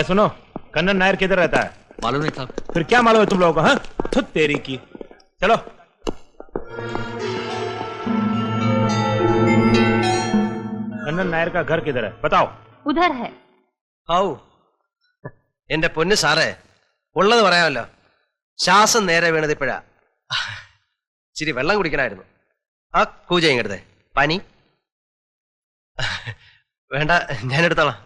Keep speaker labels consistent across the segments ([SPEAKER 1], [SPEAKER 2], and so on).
[SPEAKER 1] सुनो, कन्नन नायर किधर रहता है?
[SPEAKER 2] मालूम नहीं साहब।
[SPEAKER 1] फिर क्या मालूम है तुम लोगों को? हाँ, थुत तेरी की। चलो। कन्नन नायर का घर किधर है? बताओ।
[SPEAKER 3] उधर है।
[SPEAKER 4] ഔ എന്റെ പൊന്ന് സാറേ, ഉള്ളത് പറയാമല്ലോ. ശ്വാസം നേരെ വീണത് ഇപ്പോഴാ. ഇച്ചിരി വെള്ളം കുടിക്കണമായിരുന്നു. ആ കൂജ ഇങ്ങടുത്തെ പനി വേണ്ട, ഞാൻ എടുത്തോളാം.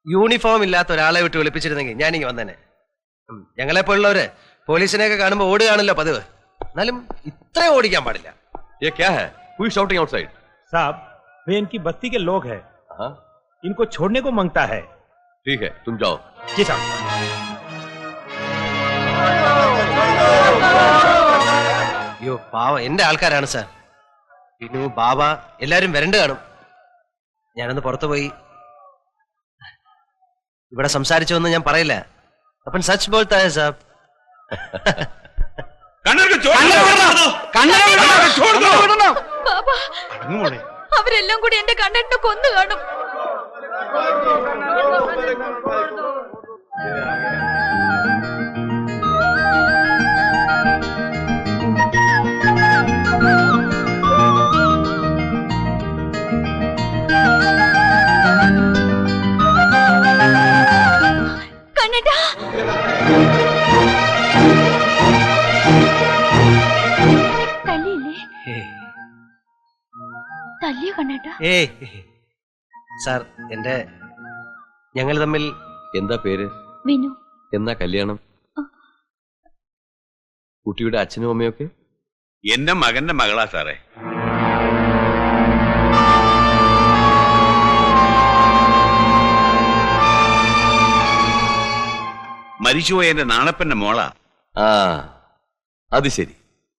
[SPEAKER 4] യൂണിഫോം ഇല്ലാത്ത ഒരാളെ വിട്ട് വിളിപ്പിച്ചിരുന്നെങ്കിൽ ഞാനിങ്ങ് വന്നേനെ. ഞങ്ങളെപ്പോലുള്ളവര് പോലീസിനെയൊക്കെ കാണുമ്പോ ഓടുകയാണല്ലോ പതിവ്. എന്നാലും ഇത്രയും ഓടിക്കാൻ പാടില്ല.
[SPEAKER 2] ये क्या है? Who is shouting outside?
[SPEAKER 1] साहब, वे इनकी बस्ती के लोग हैं।
[SPEAKER 2] हाँ,
[SPEAKER 1] इनको छोड़ने को मांगता है।
[SPEAKER 2] ठीक है, तुम जाओ।
[SPEAKER 1] जी साहब।
[SPEAKER 4] അയ്യോ പാവം, എന്റെ ആൾക്കാരാണ് സാർ. പിന്നെ ബാബ എല്ലാരും വരണ്ട് കാണും. ഞാനൊന്ന് പുറത്തു പോയി ഇവിടെ സംസാരിച്ചൊന്നും ഞാൻ പറയില്ല. अपन सच बोलता है साहब।
[SPEAKER 3] അവരെല്ലാം കൂടി എന്റെ കണ്ണേട്ടനെ കൊന്നു കാണും. കണ്ണേട്ടാ, തല്ലിയോ കണ്ണേട്ടാ?
[SPEAKER 4] സാർ, എന്റെ ഞങ്ങൾ തമ്മിൽ
[SPEAKER 2] എന്താ പേര്?
[SPEAKER 3] വിനു.
[SPEAKER 2] എന്നാ കല്യാണം? കുട്ടിയുടെ അച്ഛനും അമ്മയൊക്കെ?
[SPEAKER 5] എന്റെ മകന്റെ മകളാ സാറേ. മരിച്ചുപോയ എന്റെ നാണപ്പന്റെ മോളാ.
[SPEAKER 2] ആ, അത് ശരി.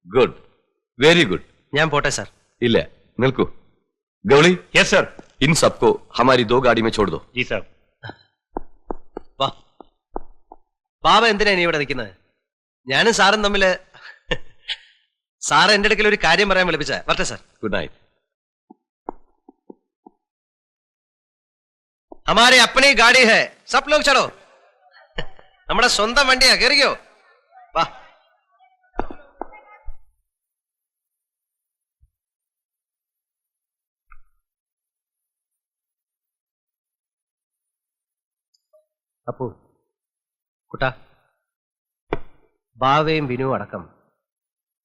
[SPEAKER 2] Good, very good.
[SPEAKER 4] ഞാൻ പോട്ടെ സാർ.
[SPEAKER 2] ഇല്ല, നിൽക്കൂ. ഗൗളി,
[SPEAKER 1] यस सर।
[SPEAKER 2] इन सबको हमारी 2 गाड़ी में छोड़ दो।
[SPEAKER 1] जी साहब।
[SPEAKER 4] വാ. ബാബ എന്തിനാ നീ ഇവിടെ നിൽക്കുന്നത്? ഞാനും സാറും തമ്മില് സാറ് എന്റെ അടുക്കൽ ഒരു കാര്യം പറയാൻ വിളിപ്പിച്ച. വരട്ടെ സാർ.
[SPEAKER 2] Good night.
[SPEAKER 4] हमारी अपनी गाड़ी है, सब लोग चलो. നമ്മുടെ സ്വന്തം വണ്ടിയാ, കേറിക്കോ. വാ. അപ്പു, കുട്ടാ, ബാവയും വിനുവും അടക്കം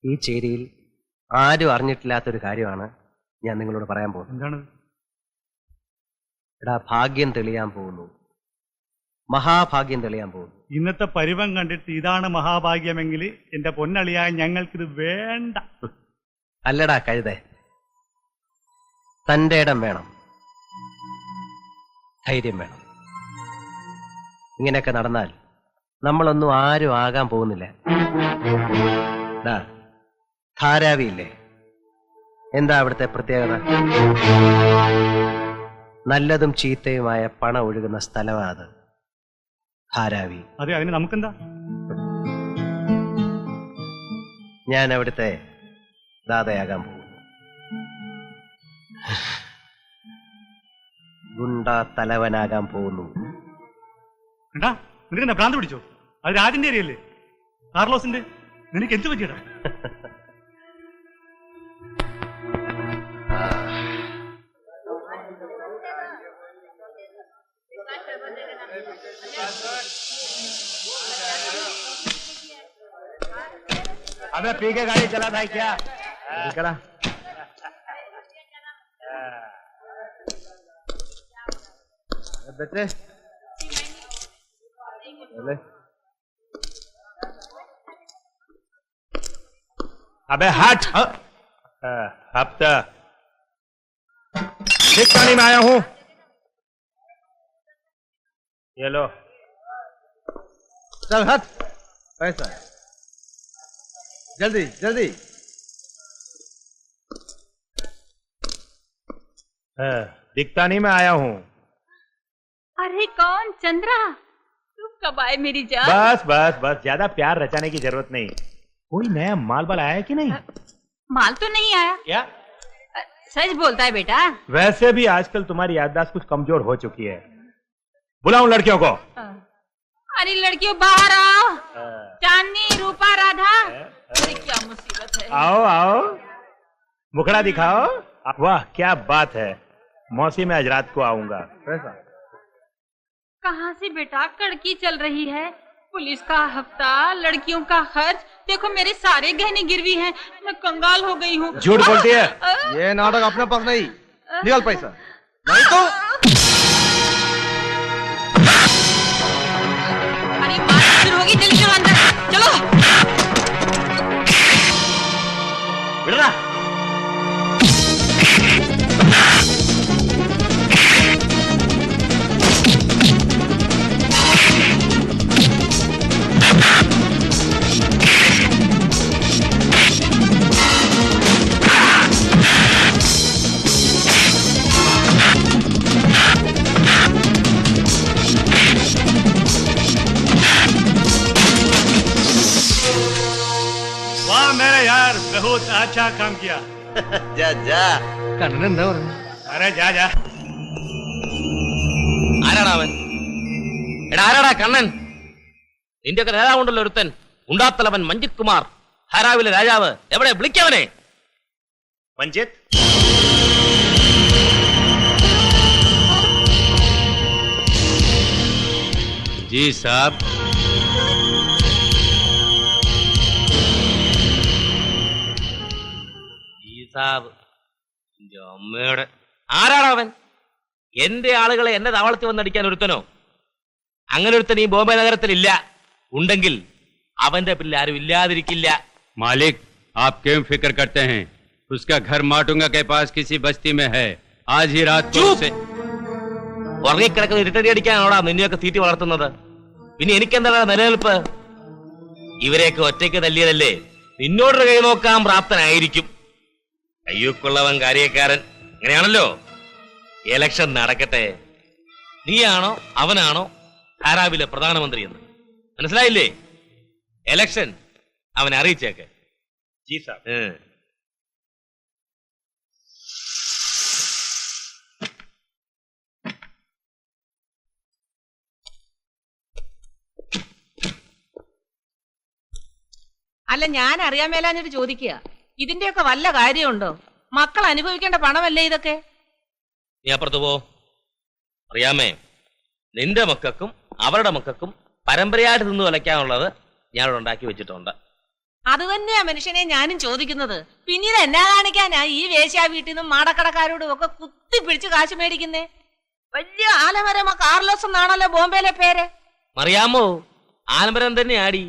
[SPEAKER 4] ഈ ചേരിയിൽ ആരും അറിഞ്ഞിട്ടില്ലാത്തൊരു കാര്യമാണ് ഞാൻ നിങ്ങളോട് പറയാൻ പോകുന്നത്.
[SPEAKER 6] എന്താണ്?
[SPEAKER 4] എടാ, ഭാഗ്യം തെളിയാൻ പോകുന്നു. മഹാഭാഗ്യം തെളിയാൻ പോകുന്നു.
[SPEAKER 6] ഇന്നത്തെ പരിവം കണ്ടിട്ട് ഇതാണ് മഹാഭാഗ്യമെങ്കിൽ എന്റെ പൊന്നളിയായ ഞങ്ങൾക്കിത് വേണ്ട.
[SPEAKER 4] അല്ലടാ കഴുതേ, തന്റെ ഇടം വേണം, ധൈര്യം വേണം. ഇങ്ങനെയൊക്കെ നടന്നാൽ നമ്മളൊന്നും ആരും ആകാൻ പോകുന്നില്ല. ധാരാവിയില്ലേ, എന്താ അവിടുത്തെ പ്രത്യേകത? നല്ലതും ചീത്തയുമായ പണം ഒഴുകുന്ന സ്ഥലമാണ് അത്, ധാരാവി.
[SPEAKER 6] അതെ, അതിന് നമുക്കെന്താ?
[SPEAKER 4] ഞാൻ അവിടുത്തെ ദാതയാകാൻ പോകുന്നു. ഗുണ്ടാ തലവനാകാൻ പോകുന്നു.
[SPEAKER 6] ഏട്ടാ, നിനക്കെന്താ ഭ്രാന്ത് പിടിച്ചോ? അത് രാജിന്റെ ഏരിയല്ലേ, കാർലോസിന്റെ. നിനക്ക് എന്ത് പറ്റിയടാ?
[SPEAKER 1] अबे पी के गाड़ी चला था क्या? करा। बेटे अबे हट। हफ्ता ठिकाने में आया हूं। ये लो,
[SPEAKER 7] चल हट। पैसा जल्दी जल्दी।
[SPEAKER 1] दिखता नहीं, मैं आया हूं।
[SPEAKER 3] अरे कौन? चंद्रा, तू कब आए मेरी जान?
[SPEAKER 1] बस बस बस, ज्यादा प्यार रचाने की जरूरत नहीं। कोई नया माल बाल आया कि नहीं?
[SPEAKER 3] माल तो नहीं आया।
[SPEAKER 1] क्या?
[SPEAKER 3] सच बोलता है बेटा।
[SPEAKER 1] वैसे भी आजकल तुम्हारी याददाश्त कुछ कमजोर हो चुकी है। बुलाऊं लड़कियों को?
[SPEAKER 3] अरे लड़कियों बाहर आओ। चांदनी, रूपा, राधा। अरे क्या मुसीबत है।
[SPEAKER 1] आओ आओ, मुखड़ा दिखाओ। वाह क्या बात है, मौसी में आज रात को आऊंगा।
[SPEAKER 3] कहाँ से बेटा? कड़की चल रही है, पुलिस का हफ्ता, लड़कियों का खर्च, देखो मेरे सारे गहने गिरवी हैं, मैं कंगाल हो गई हूँ।
[SPEAKER 1] झूठ बोलती है।
[SPEAKER 4] ये नाटक अपने पास नहीं, निकाल पैसा नहीं तो।
[SPEAKER 3] अरे बात शुरू होगी, जल्दी चलो अंदर चलो।
[SPEAKER 1] बिड़ना। मेरे यार बहुत अच्छा काम किया।
[SPEAKER 4] जा जा
[SPEAKER 6] കണ്ണൻ എന്താ പറഞ്ഞു?
[SPEAKER 1] अरे जा जा।
[SPEAKER 7] ആരാടാ അവൻ? എടാ ആരാടാ കണ്ണൻ? നിന്റെയൊക്കെ നേതാവുണ്ടല്ലോ ഒരുത്തൻ, ഉണ്ടാത്തലവൻ മഞ്ജിത് കുമാർ, ധാരാവിലെ രാജാവ്. എവിടെ? വിളിക്കവനെ.
[SPEAKER 1] मंजित
[SPEAKER 6] जी साहब।
[SPEAKER 7] അമ്മയുടെ ആരാടാ അവൻ? എന്റെ ആളുകളെ എന്നെ താവളത്തിൽ വന്നടിക്കാൻ ഒരുത്തനോ? അങ്ങനെ ഒരുത്തൻ ഈ ബോംബെ നഗരത്തിൽ ഇല്ല. ഉണ്ടെങ്കിൽ അവന്റെ പിന്നിൽ ആരും ഇല്ലാതിരിക്കില്ല.
[SPEAKER 8] मालिक आप क्यों फिक्र करते हैं? उसका घर माटुंगा के पास किसी बस्ती में है। आज ही रात को उसे
[SPEAKER 7] ഉറങ്ങിക്കിടക്കുന്ന ഇരുട്ടടി അടിക്കാനോടാ നിന്നെയൊക്കെ തീറ്റി വളർത്തുന്നത്? പിന്നെ എനിക്കെന്താണ് നിലനിൽപ്പ്? ഇവരെയൊക്കെ ഒറ്റയ്ക്ക് തല്ലിയതല്ലേ, നിന്നോടൊരു കൈ നോക്കാൻ പ്രാപ്തനായിരിക്കും. അയ്യൂക്കുള്ളവൻ കാര്യക്കാരൻ, അങ്ങനെയാണല്ലോ. എലക്ഷൻ നടക്കട്ടെ. നീയാണോ അവനാണോ ധാരാവിലെ പ്രധാനമന്ത്രി എന്ന് മനസ്സിലായില്ലേ? എലക്ഷൻ അവനെ അറിയിച്ചേക്കെ.
[SPEAKER 1] जी साहब।
[SPEAKER 9] അല്ല, ഞാൻ അറിയാൻ മേലാഞ്ഞിട്ട് ചോദിക്കുക, ഇതിന്റെയൊക്കെ വല്ല കാര്യമുണ്ടോ? മക്കൾ അനുഭവിക്കേണ്ട പണമല്ലേ ഇതൊക്കെ?
[SPEAKER 7] നീ അപ്പുറത്ത് പോ. അറിയാമേ, നിന്റെ മക്കൾക്കും അവരുടെ മക്കൾക്കും പരമ്പരയായിട്ട് നിന്ന് വലയ്ക്കാനുള്ളത് ഞാനിവിടെ ഉണ്ടാക്കി വെച്ചിട്ടുണ്ട്.
[SPEAKER 9] അത് തന്നെയാ മനുഷ്യനെ ഞാനും ചോദിക്കുന്നത്. പിന്നീട് എന്നാ കാണിക്കാനാ ഈ വേശ്യാ വീട്ടിൽ നിന്നും മാടക്കടക്കാരോടും ഒക്കെ കുത്തിപ്പിടിച്ച് കാശ് മേടിക്കുന്നേ? വലിയ ആലമരം കാർലോസ് എന്നാണല്ലോ ബോംബെയിലെ പേര്.
[SPEAKER 7] അറിയാമോ, ആൽമരം തന്നെ ആടി,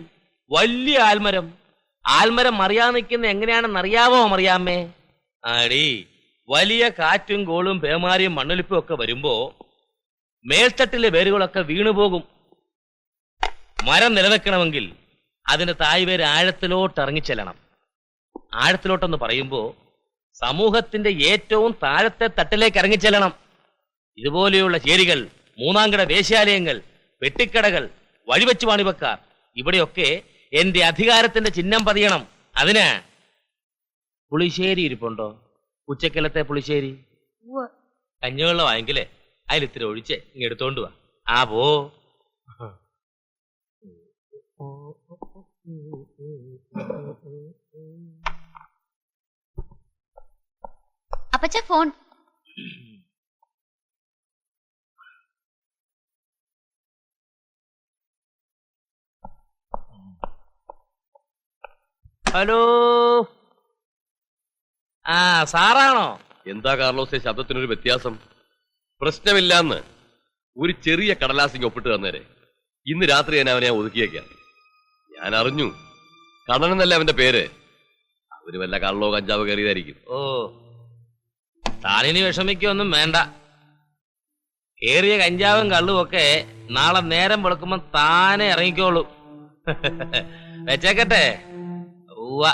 [SPEAKER 7] വലിയ ആൽമരം. ആൽമരം മറിയാൻ നിൽക്കുന്ന എങ്ങനെയാണെന്ന് അറിയാമോ? മറിയാമേ ആടി, വലിയ കാറ്റും കോളും പേമാരിയും മണ്ണൊലിപ്പും ഒക്കെ വരുമ്പോ മേൽത്തട്ടിലെ വേരുകളൊക്കെ വീണുപോകും. മരം നിലനിൽക്കണമെങ്കിൽ അതിന്റെ തായ്വേര് ആഴത്തിലോട്ട് ഇറങ്ങിച്ചെല്ലണം. ആഴത്തിലോട്ടെന്ന് പറയുമ്പോ സമൂഹത്തിന്റെ ഏറ്റവും താഴത്തെ തട്ടിലേക്ക് ഇറങ്ങിച്ചെല്ലണം. ഇതുപോലെയുള്ള ചേരികൾ, മൂന്നാംകിട വേശ്യാലയങ്ങൾ, പെട്ടിക്കടകൾ, വഴിവെച്ച് വാണിപക്കാർ, ഇവിടെയൊക്കെ എന്റെ അധികാരത്തിന്റെ ചിഹ്നം പതിയണം. അതിന് പുളിശ്ശേരി ഇരിപ്പുണ്ടോ? ഉച്ചക്കലത്തെ പുളിശ്ശേരി കഞ്ഞിവെള്ളം വാങ്ങിക്കലേ, അതിലിത്തിരി ഒഴിച്ച് ഇങ്ങ് എടുത്തോണ്ട് വാ. ആ പോ.
[SPEAKER 3] അപ്പച്ച ഫോൺ.
[SPEAKER 7] ഹലോ, ആ സാറാണോ?
[SPEAKER 2] എന്താ കാർലോസെ ശബ്ദത്തിനൊരു വ്യത്യാസം? പ്രശ്നമില്ലാന്ന് ഒരു ചെറിയ കടലാസിങ് ഒപ്പിട്ട് തന്നേരെ. ഇന്ന് രാത്രി ഞാൻ അവനെ ഒതുക്കിയേക്കാം. ഞാൻ അറിഞ്ഞു, കടനെന്നല്ല അവന്റെ പേര്. അവര് വല്ല കള്ളോ കഞ്ചാവ് കയറിയതായിരിക്കും.
[SPEAKER 7] ഓ, താനിനി വിഷമിക്കൊന്നും വേണ്ട. കേറിയ കഞ്ചാവും കള്ളും ഒക്കെ നാളെ നേരം വെളുക്കുമ്പോ താനെ ഇറങ്ങിക്കോളൂ. വെച്ചേക്കട്ടെ. ഉവ്വ.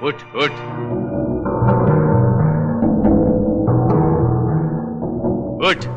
[SPEAKER 2] उठ उठ उठ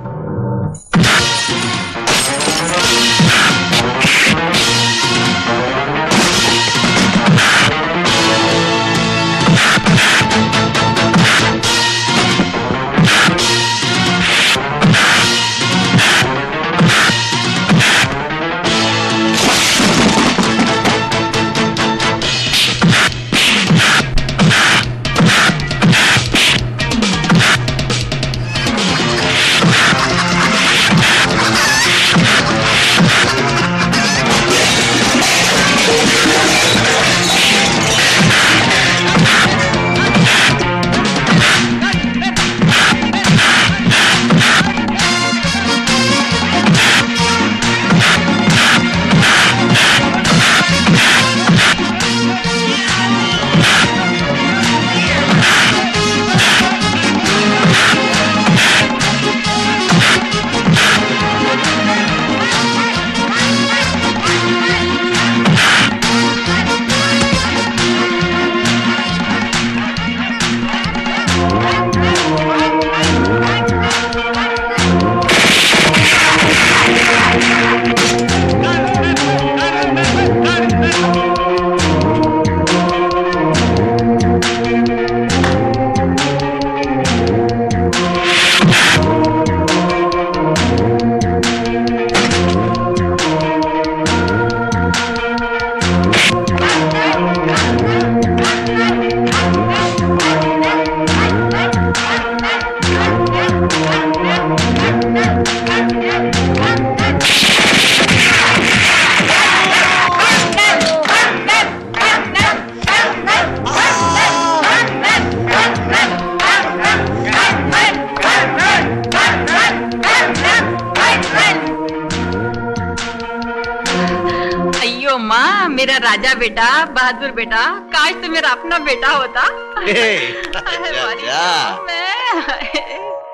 [SPEAKER 3] मेरा राजा बेटा, बहादुर बेटा, काश तो मेरा अपना बेटा होता।
[SPEAKER 4] अच्छा, अच्छा।
[SPEAKER 3] मैं